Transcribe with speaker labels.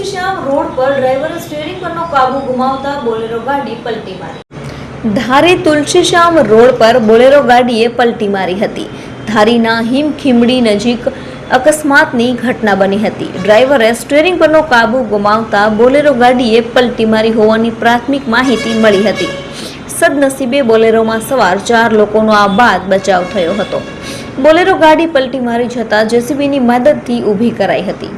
Speaker 1: Tulsishyam road પર ડ્રાઈવરે steering પરનો કાબુ ગુમાવતા બોલેરો ગાડી પલટી મારી। ધારી તુલસીશ્યામ રોડ પર બોલેરો ગાડીએ પલટી મારી હતી। ધારીના હિમખીમડી નજીક અકસ્માતની ઘટના બની હતી। ડ્રાઈવરે સ્ટીયરિંગ પરનો કાબુ ગુમાવતા બોલેરો ગાડીએ પલટી મારી હોવાની પ્રાથમિક માહિતી મળી હતી। સદનસીબે બોલેરોમાં સવાર 4 લોકોનો આ બાદ બચાવ થયો હતો। બોલેરો ગાડી પલટી મારી જતા જેસીબીની મદદથી ઊભી કરાઈ હતી।